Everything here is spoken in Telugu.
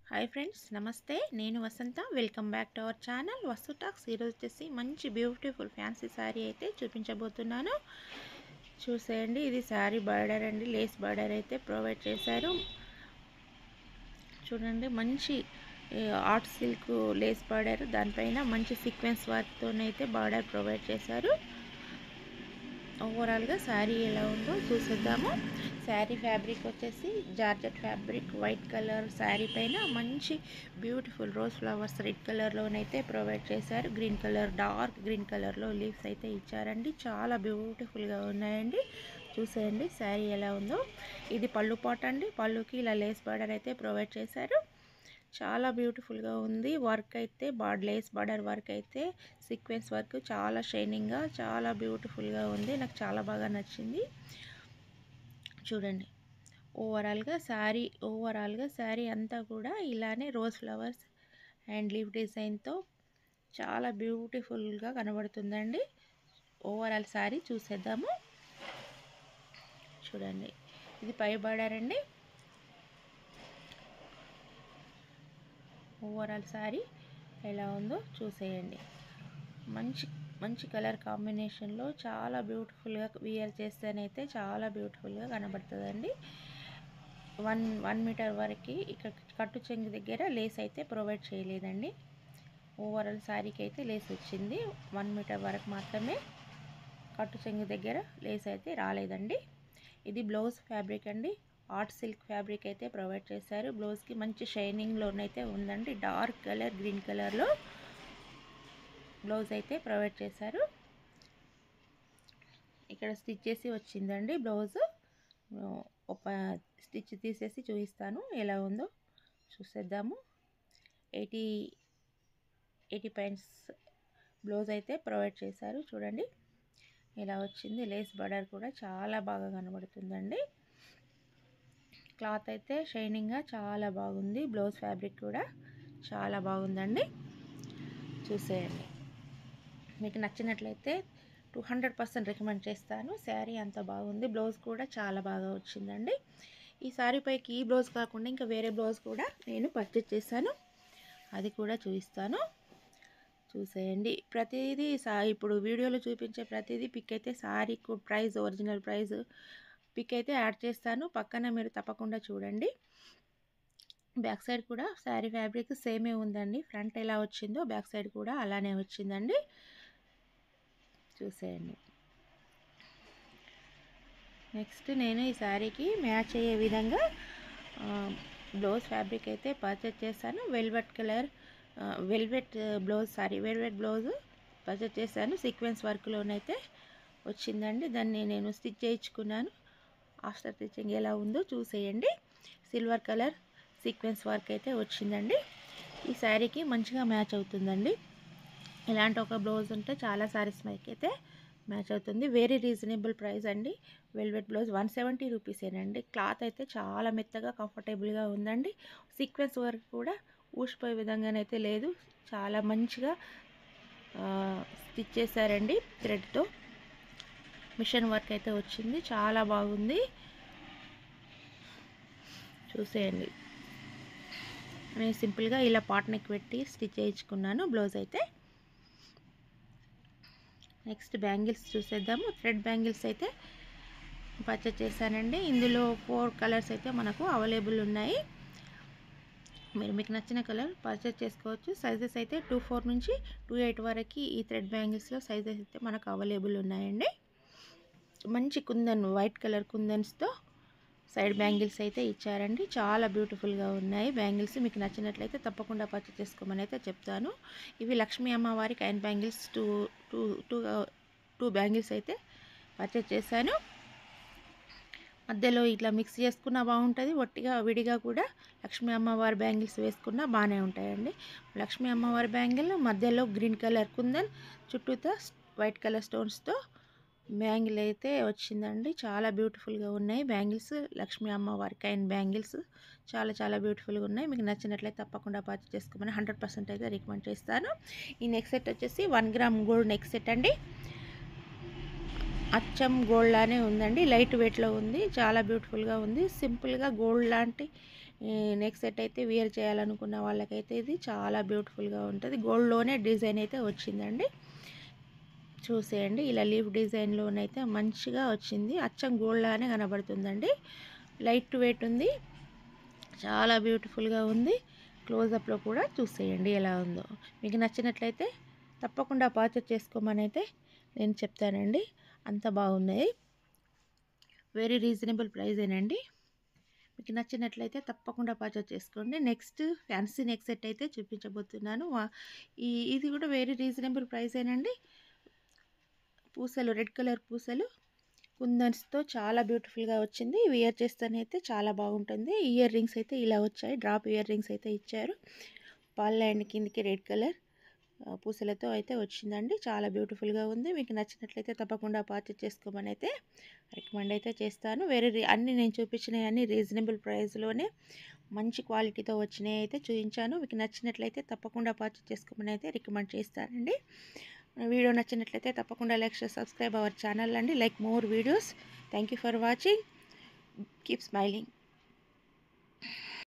హాయ్ ఫ్రెండ్స్, నమస్తే. నేను Vasantha. Welcome back to our channel వస్తు టాక్స్. ఈరోజు వచ్చేసి మంచి బ్యూటిఫుల్ ఫ్యాన్సీ శారీ అయితే చూపించబోతున్నాను. చూసేయండి, ఇది శారీ బార్డర్ అండి. లేస్ బార్డర్ అయితే ప్రొవైడ్ చేశారు. చూడండి, మంచి ఆర్ట్ సిల్క్ లేస్ బార్డర్, దానిపైన మంచి సీక్వెన్స్ వర్క్తోనైతే బార్డర్ ప్రొవైడ్ చేశారు. ఓవరాల్గా శారీ ఎలా ఉందో చూసేద్దాము. శారీ ఫ్యాబ్రిక్ వచ్చేసి georgette fabric, white colour sari పైన మంచి బ్యూటిఫుల్ రోజ్ ఫ్లవర్స్ రెడ్ కలర్లోనైతే ప్రొవైడ్ చేశారు. గ్రీన్ కలర్, డార్క్ గ్రీన్ కలర్లో లీవ్స్ అయితే ఇచ్చారండి. చాలా బ్యూటిఫుల్గా ఉన్నాయండి. చూసేయండి శారీ ఎలా ఉందో. ఇది పళ్ళు పాట్ అండి. పళ్ళుకి ఇలా లేస్ బార్డర్ అయితే ప్రొవైడ్ చేశారు. చాలా బ్యూటిఫుల్గా ఉంది. వర్క్ అయితే లేస్ బార్డర్ వర్క్ అయితే సీక్వెన్స్ వర్క్ చాలా షైనింగ్గా, చాలా బ్యూటిఫుల్గా ఉంది. నాకు చాలా బాగా నచ్చింది. చూడండి, ఓవరాల్గా శారీ అంతా కూడా ఇలానే రోజ్ ఫ్లవర్స్ అండ్ లీవ్ డిజైన్తో చాలా బ్యూటిఫుల్గా కనబడుతుందండి. ఓవరాల్ శారీ చూసేద్దాము. చూడండి, ఇది పై బార్డర్ అండి. ఓవరాల్ శారీ ఎలా ఉందో చూసేయండి. మంచి మంచి కలర్ కాంబినేషన్లో చాలా బ్యూటిఫుల్గా వియర్ చేస్తేనైతే చాలా బ్యూటిఫుల్గా కనబడుతుందండి. వన్ మీటర్ వరకు ఇక్కడ కట్టు చెంగు దగ్గర లేస్ అయితే ప్రొవైడ్ చేయలేదండి. ఓవరాల్ శారీకి అయితే లేస్ వచ్చింది. 1 మీటర్ వరకు మాత్రమే, కట్టు చెంగు దగ్గర లేస్ అయితే రాలేదండి. ఇది బ్లౌజ్ ఫ్యాబ్రిక్ అండి. ఆర్ట్ సిల్క్ ఫ్యాబ్రిక్ అయితే ప్రొవైడ్ చేశారు. బ్లౌజ్కి మంచి షైనింగ్లోనైతే ఉందండి. డార్క్ కలర్ గ్రీన్ కలర్లో బ్లౌజ్ అయితే ప్రొవైడ్ చేశారు. ఇక్కడ స్టిచ్ చేసి వచ్చిందండి బ్లౌజ్. ఒక స్టిచ్ తీసేసి చూపిస్తాను ఎలా ఉందో చూసేద్దాము. 80 పాయింట్స్ బ్లౌజ్ అయితే ప్రొవైడ్ చేశారు. చూడండి ఎలా వచ్చింది. లేస్ బార్డర్ కూడా చాలా బాగా కనబడుతుందండి. క్లాత్ అయితే షైనింగ్గా చాలా బాగుంది. బ్లౌజ్ ఫ్యాబ్రిక్ కూడా చాలా బాగుందండి. చూసేయండి, మీకు నచ్చినట్లయితే 200% రికమెండ్ చేస్తాను. శారీ అంత బాగుంది. బ్లౌజ్ కూడా చాలా బాగా వచ్చిందండి. ఈ శారీ పైకి ఈ బ్లౌజ్ కాకుండా ఇంకా వేరే బ్లౌజ్ కూడా నేను పర్చేజ్ చేశాను. అది కూడా చూపిస్తాను. చూసేయండి, ప్రతిదీ ఇప్పుడు వీడియోలో చూపించే ప్రతిదీ పిక్ అయితే sari price, original price pick అయితే యాడ్ చేస్తాను. పక్కన మీరు తప్పకుండా చూడండి. బ్యాక్ సైడ్ కూడా శారీ ఫ్యాబ్రిక్ సేమే ఉందండి. ఫ్రంట్ ఎలా వచ్చిందో బ్యాక్ సైడ్ కూడా అలానే వచ్చిందండి. చూసేయండి. నెక్స్ట్ నేను ఈ శారీకి మ్యాచ్ అయ్యే విధంగా బ్లౌజ్ ఫ్యాబ్రిక్ అయితే పర్చేజ్ చేశాను. వెల్వెట్ బ్లౌజ్ పర్చేజ్ చేశాను. సీక్వెన్స్ వర్క్లోనైతే వచ్చిందండి. దాన్ని నేను స్టిచ్ చేయించుకున్నాను. ఆఫ్టర్ స్టిచ్చింగ్ ఎలా ఉందో చూసేయండి. సిల్వర్ కలర్ సీక్వెన్స్ వర్క్ అయితే వచ్చిందండి. ఈ శారీకి మంచిగా మ్యాచ్ అవుతుందండి. ఇలాంటి ఒక బ్లౌజ్ ఉంటే చాలా శారీస్ అయితే మ్యాచ్ అవుతుంది. వెరీ రీజనబుల్ ప్రైస్ అండి. Velvet blouse 170 రూపీసేనండి. క్లాత్ అయితే చాలా మెత్తగా కంఫర్టబుల్గా ఉందండి. సీక్వెన్స్ వర్క్ కూడా ఊసిపోయే విధంగానైతే లేదు. చాలా మంచిగా స్టిచ్ చేశారండి. థ్రెడ్తో మిషన్ వర్క్ అయితే వచ్చింది. చాలా బాగుంది. చూసేయండి, నేను సింపుల్గా ఇలా పాట్ నెక్ పెట్టి స్టిచ్ చేయించుకున్నాను బ్లౌజ్ అయితే. నెక్స్ట్ బ్యాంగిల్స్ చూసేద్దాము. థ్రెడ్ బ్యాంగిల్స్ అయితే పర్చేజ్ చేశానండి. ఇందులో 4 కలర్స్ అయితే మనకు అవైలబుల్ ఉన్నాయి. మీకు నచ్చిన కలర్ పర్చేజ్ చేసుకోవచ్చు. సైజెస్ అయితే 24 నుంచి 28 వరకు ఈ థ్రెడ్ బ్యాంగిల్స్లో సైజెస్ అయితే మనకు అవైలబుల్ ఉన్నాయండి. మంచి కుందన్, వైట్ కలర్ కుందన్స్తో సైడ్ బ్యాంగిల్స్ అయితే ఇచ్చారండి. చాలా బ్యూటిఫుల్గా ఉన్నాయి బ్యాంగిల్స్. మీకు నచ్చినట్లయితే తప్పకుండా పర్చేజ్ చేసుకోమని అయితే చెప్తాను. ఇవి లక్ష్మీ అమ్మవారికి అండ్ బ్యాంగిల్స్ టూ బ్యాంగిల్స్ అయితే పర్చేజ్ చేశాను. మధ్యలో ఇట్లా మిక్స్ చేసుకున్నా బాగుంటుంది. విడిగా కూడా లక్ష్మీ అమ్మవారి బ్యాంగిల్స్ వేసుకున్నా బాగానే ఉంటాయండి. లక్ష్మీ అమ్మవారి బ్యాంగిల్ మధ్యలో గ్రీన్ కలర్ కుందన్, చుట్టూతో వైట్ కలర్ స్టోన్స్తో బ్యాంగిల్ అయితే వచ్చిందండి. చాలా బ్యూటిఫుల్గా ఉన్నాయి బ్యాంగిల్స్. లక్ష్మీ అమ్మవారికి అండ్ బ్యాంగిల్స్ చాలా చాలా బ్యూటిఫుల్గా ఉన్నాయి. మీకు నచ్చినట్లయితే తప్పకుండా పర్చేజ్ చేసుకోమని 100% అయితే రికమెండ్ చేస్తాను. ఈ నెక్ సెట్ వచ్చేసి 1 గ్రామ్ గోల్డ్ నెక్ సెట్ అండి. అచ్చం గోల్డ్ లానే ఉందండి. లైట్ వెయిట్లో ఉంది. చాలా బ్యూటిఫుల్గా ఉంది. సింపుల్గా గోల్డ్ లాంటి నెక్ సెట్ అయితే వేర్ చేయాలనుకున్న వాళ్ళకైతే ఇది చాలా బ్యూటిఫుల్గా ఉంటుంది. గోల్డ్లోనే డిజైన్ అయితే వచ్చిందండి. చూసేయండి, ఇలా లీఫ్ డిజైన్లోనైతే మంచిగా వచ్చింది. అచ్చం గోల్డ్ లానే కనబడుతుందండి. లైట్ వెయిట్ ఉంది, చాలా బ్యూటిఫుల్గా ఉంది. క్లోజప్లో కూడా చూసేయండి ఎలా ఉందో. మీకు నచ్చినట్లయితే తప్పకుండా పర్చేస్ చేసుకోమని అయితే నేను చెప్తానండి. అంత బాగున్నాయి, వెరీ రీజనబుల్ ప్రైజేనండి. మీకు నచ్చినట్లయితే తప్పకుండా పర్చేస్ చేసుకోండి. నెక్స్ట్ ఫ్యాన్సీ నెక్ సెట్ అయితే చూపించబోతున్నాను. ఇది కూడా వెరీ రీజనబుల్ ప్రైజేనండి. పూసలు, రెడ్ కలర్ పూసలు కుందన్స్తో చాలా బ్యూటిఫుల్గా వచ్చింది. వేర్ చేస్తేనైతే చాలా బాగుంటుంది. ఇయర్ రింగ్స్ అయితే ఇలా వచ్చాయి, డ్రాప్ ఇయర్ రింగ్స్ అయితే ఇచ్చారు. పళ్ళ అండ్ కిందికి రెడ్ కలర్ పూసలతో అయితే వచ్చిందండి. చాలా బ్యూటిఫుల్గా ఉంది. మీకు నచ్చినట్లయితే తప్పకుండా పర్చేస్ చేసుకోమని అయితే రికమెండ్ అయితే చేస్తాను. అన్నీ నేను చూపించినవి అన్నీ రీజనబుల్ ప్రైస్లోనే మంచి క్వాలిటీతో వచ్చినాయి అయితే చూపించాను. మీకు నచ్చినట్లయితే తప్పకుండా పర్చేస్ చేసుకోమని అయితే రికమెండ్ చేస్తానండి. వీడియో నచ్చినట్లయితే తప్పకుండా like share subscribe our channel అండి. Like more videos. Thank you for watching. Keep smiling.